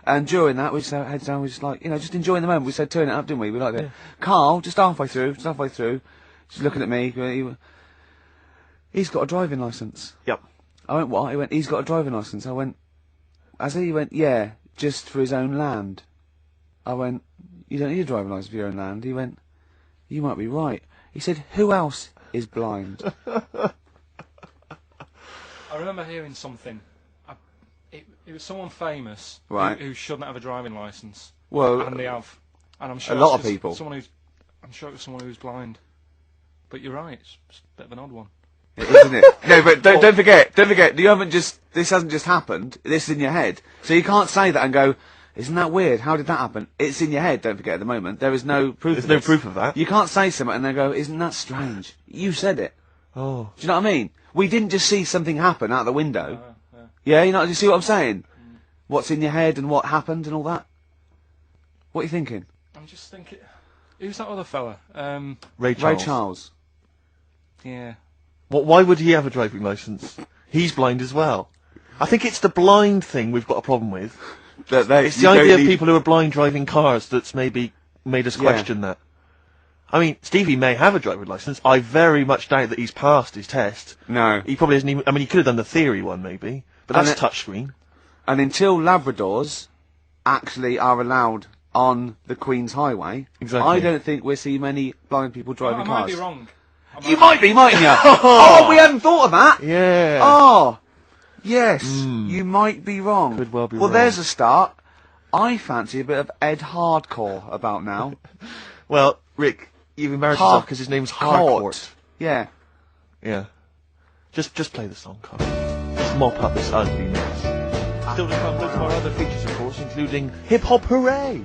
And during that, we just had heads down, we just like, just enjoying the moment. We said, turn it up, didn't we? We liked it. Carl, just halfway through, just looking at me, he's got a driving licence. Yep. I went, what? He went, he's got a driving licence. I went, he went, yeah, just for his own land. I went, you don't need a driving licence for your own land. He went, you might be right. He said, who else is blind? I remember hearing something. It was someone famous who shouldn't have a driving licence. Well, and they have. And I'm sure a lot of people. I'm sure it was someone who's blind. But you're right, it's a bit of an odd one. Isn't it? No, but don't forget, this hasn't just happened, this is in your head. So you can't say that and go, isn't that weird? How did that happen? It's in your head, don't forget, at the moment. There is no proof of this. There's no proof of that. You can't say something and then go, isn't that strange? You said it. Oh. Do you know what I mean? We didn't just see something happen out the window. Yeah, you see what I'm saying? What's in your head and what happened and all that? What are you thinking? I'm just thinking, who's that other fella? Ray Charles. Ray Charles. Yeah. Why would he have a driving licence? He's blind as well. I think it's the blind thing we've got a problem with. It's the idea of people who are blind driving cars that's maybe made us question that. I mean, Stevie may have a driving licence. I very much doubt that he's passed his test. No. He probably hasn't even... I mean, he could have done the theory one, maybe. But that's touchscreen. And until Labradors actually are allowed on the Queen's Highway, I don't think we'll see many blind people driving cars. I might be wrong. You might be, mightn't you? Oh, we hadn't thought of that. Yeah. Oh, yes. You might be wrong. Could well be wrong. Well, there's a start. I fancy a bit of Ed Hardcore about now. Well, Rick, you've embarrassed yourself because his name's Hardcourt. Yeah. Yeah. Just play the song, Carl. Just mop up this ugly mess. Still to come, loads of our other features, of course, including Hip Hop Hooray!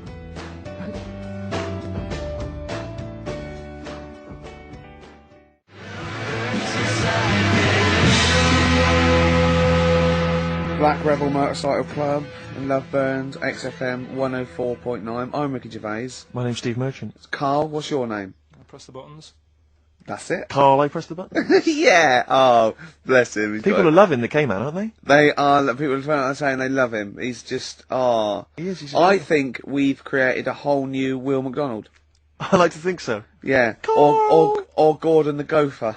Black Rebel Motorcycle Club in Loveburns, XFM 104.9. I'm Ricky Gervais. My name's Steve Merchant. Carl, what's your name? I press the buttons. That's it. Carl, I press the button. Yeah. Oh, bless him. People are loving the K-Man, aren't they? They are. People are saying they love him. He's just. He is. I think we've created a whole new Will McDonald. I like to think so. Yeah. Or Gordon the Gopher.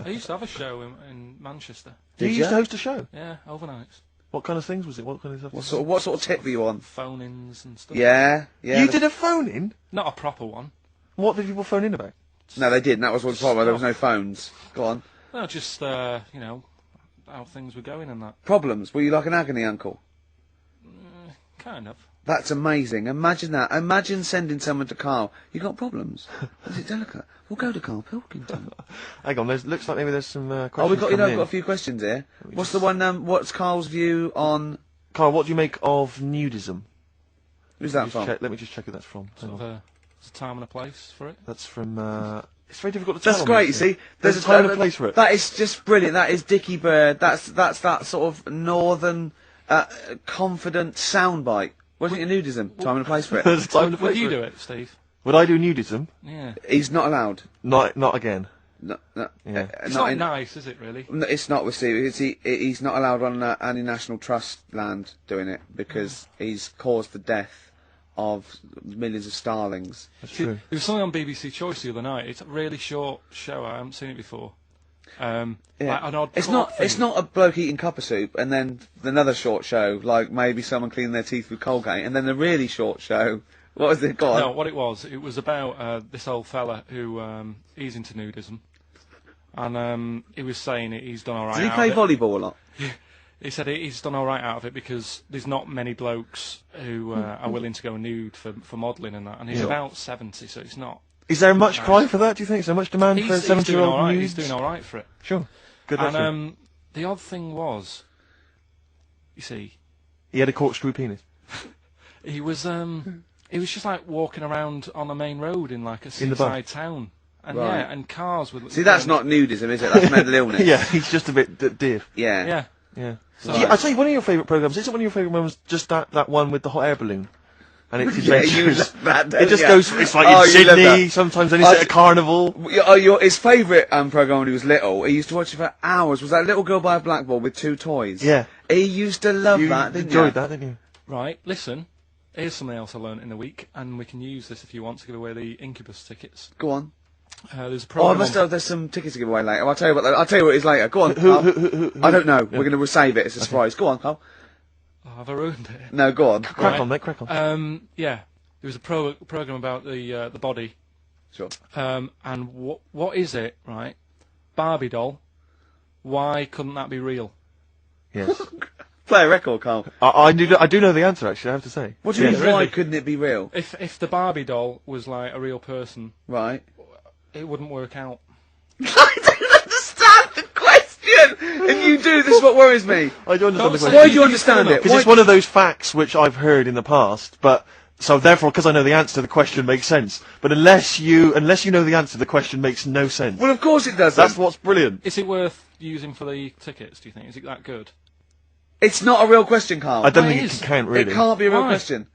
I used to have a show in Manchester. You used to host a show? Yeah, overnights. What kind of things was it? What kind of stuff? What sort of tip were you on? Phone-ins and stuff. Yeah. You did a phone-in? Not a proper one. What did people phone in about? No, they didn't. That was one problem. There was no phones. Go on. No, just how things were going and that. Problems. Were you like an agony uncle? Kind of. That's amazing. Imagine that. Imagine sending someone to Carl. You got problems? Is it delicate? We'll go to Carl Pilkington. Hang on. Looks like maybe there's some questions. Oh, we've got a few questions here. What's the one? What's Carl's view on? Carl, what do you make of nudism? Who's that from? Let me just check who that's from. There's a time and a place for it. That's from. It's very difficult to tell. That's great. You see, there's a time and a place for it. That is just brilliant. That is Dickie Bird. That's that sort of northern, confident soundbite. Wasn't it nudism? Time and a place for it. There's a time and a place Would you for do it. it, Steve? Would I do nudism? Yeah. He's not allowed. Not again. No. Yeah. It's not nice, is it, really? No, it's not with Steve. He's not allowed on any National Trust land doing it because he's caused the death of millions of starlings. That's true. There was something on BBC Choice the other night. It's a really short show. I haven't seen it before. Yeah. Like an odd it's court not. thing. It's not a bloke eating cup of soup, and then another short show, like maybe someone cleaning their teeth with Colgate, and then a really short show. What was it? Go on. No, what it was about this old fella who he's into nudism, and he was saying he's done all right. Did he play volleyball a lot? He said he's done all right out of it because there's not many blokes who are willing to go nude for modelling and that, and he's about 70, so it's not. Is there much cry for that? Do you think? Is there much demand for a 70-year-old nude? nude? He's doing all right for it. Sure. Good luck. And the odd thing was, you see, he had a corkscrew penis. he was just like walking around on a main road in like a seaside town, and and cars would. See, that's not nudism, is it? That's mental illness. Yeah, he's just a bit div. Yeah. Yeah. I'll tell you, one of your favourite programmes. Isn't one of your favourite programmes just that one with the hot air balloon? And it's adventures. It just goes. It's like in Sydney. Sometimes then it's at a carnival. His favourite programme when he was little, he used to watch it for hours. Was that little girl by a blackboard with two toys? Yeah. He used to love that. You enjoyed that, didn't you? Right. Listen. Here's something else I learnt in the week, and we can use this if you want to give away the Incubus tickets. Go on. There's a Oh, I program. must have. There's some tickets to give away later. I'll tell you what. I'll tell you what it is later. Go on. Who? I don't know. We're going to save it. It's a surprise. Go on, Carl. Oh, have I ruined it? No, go on. Crack on, mate. Crack on. Yeah, there was a program about the body. Sure. And what is it, right? Barbie doll. Why couldn't that be real? Yes. Play a record, Carl. I do know the answer, actually, I have to say. What do you mean? really? Why couldn't it be real? If the Barbie doll was like a real person, Right. it wouldn't work out. I don't understand the question. If you do, this is what worries me. I don't understand the Don't question. say- Why do you understand it? Because Why it's one of those facts which I've heard in the past, but so therefore, because I know the answer, the question makes sense. But unless you know the answer, the question makes no sense. Well, of course it doesn't. That's what's brilliant. Is it worth using for the tickets, do you think? Is it that good? It's not a real question, Carl. I don't Why think it is? can count really. It can't be a real Why? question.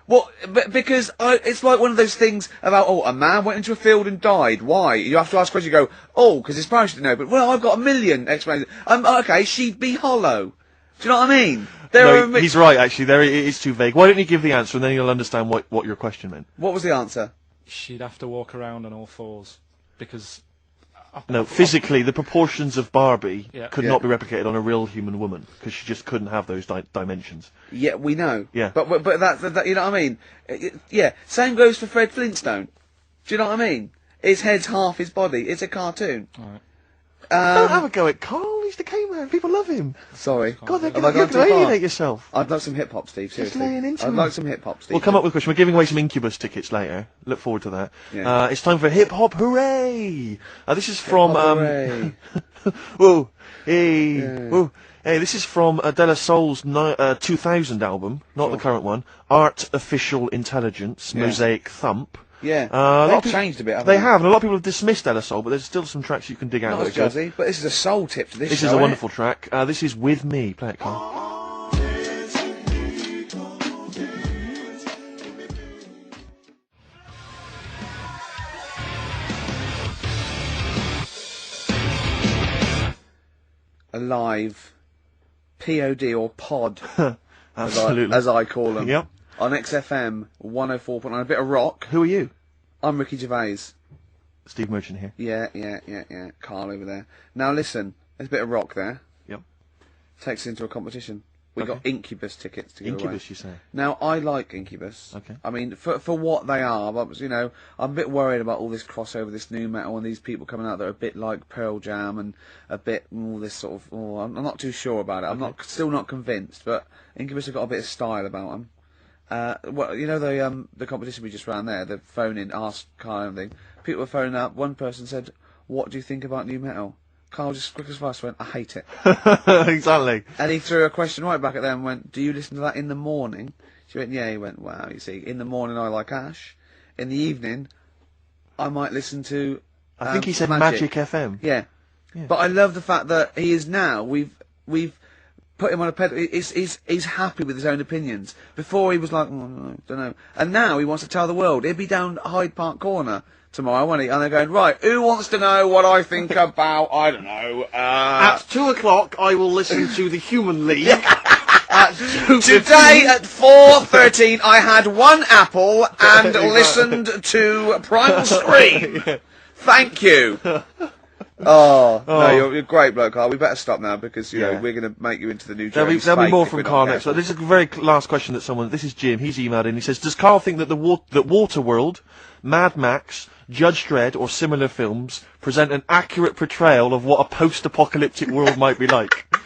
Well, because it's like one of those things about, a man went into a field and died. Why? You have to ask a question. You go, because his parents didn't know. But, well, I've got a million explanations. Okay, she'd be hollow. Do you know what I mean? No, he's right, actually. There, it is too vague. Why don't you give the answer, and then you'll understand what your question meant. What was the answer? She'd have to walk around on all fours because. No, physically, the proportions of Barbie Yeah. could Yeah. not be replicated on a real human woman, because she just couldn't have those dimensions. Yeah, we know. Yeah. But that you know what I mean? Yeah. Same goes for Fred Flintstone. Do you know what I mean? His head's half his body. It's a cartoon. Right. Don't have a go at Carl. He's the caveman. People love him. Sorry. God, Have I you're gone going too to far? alienate yourself. I'd like some hip hop, Steve. Seriously. laying into I'd him. like some hip hop, Steve. We'll come up with a question. We're giving away some Incubus tickets later. Look forward to that. Yeah. It's time for Hip Hop Hooray! This is from... Hooray. Whoa. Hey. Whoa. Hey, this is from De La Soul's 2000 album, not the current one. Artificial Intelligence, Yeah. Mosaic Thump. Yeah. a lot They've of people- changed a bit, haven't They have, and a lot of people have dismissed De La Soul, but there's still some tracks you can dig out. Not that as are good. jazzy, but this is a soul tip to this This show, is a ain't wonderful track. This is With Me. Play it, Carl. A live POD or pod, Absolutely. as I call them. Yep. On XFM 104.9, a bit of rock. Who are you? I'm Ricky Gervais. Steve Merchant here. Yeah. Carl over there. Now listen, there's a bit of rock there. Yep. Takes us into a competition. We Okay. got Incubus tickets to give away. Incubus, you say? Now, I like Incubus. Okay. I mean, for what they are, but, I'm a bit worried about all this crossover, this new metal, and these people coming out that are a bit like Pearl Jam and a bit all this sort of. Oh, I'm not too sure about it. I'm still not convinced, but Incubus have got a bit of style about them. The competition we just ran there, the phone in, ask Carl and thing. People were phoning up. One person said, "What do you think about new metal?" Carl just quick as fast went, "I hate it." Exactly. And he threw a question right back at them and went, "Do you listen to that in the morning?" She went, "Yeah." He went, "Wow, you see, in the morning I like Ash. In the evening, I might listen to I think he said Magic FM. Yeah. But I love the fact that he is now, we've put him on a pedal, he's happy with his own opinions. Before he was like, don't know. And now he wants to tell the world. He'll be down Hyde Park Corner tomorrow, won't he? And they're going, right, who wants to know what I think about, I don't know, At 2 o'clock, I will listen to the Human League. Today at 4:13 I had one apple and listened to Primal Scream. Thank you. No, you're great, bloke, Carl. We better stop now because we're going to make you into the new. There'll be Spake more if from we're not Carl next. careful. So this is a very last question that someone. This is Jim. He's emailed in. He says, "Does Carl think that that Waterworld, Mad Max, Judge Dredd, or similar films present an accurate portrayal of what a post-apocalyptic world might be like?"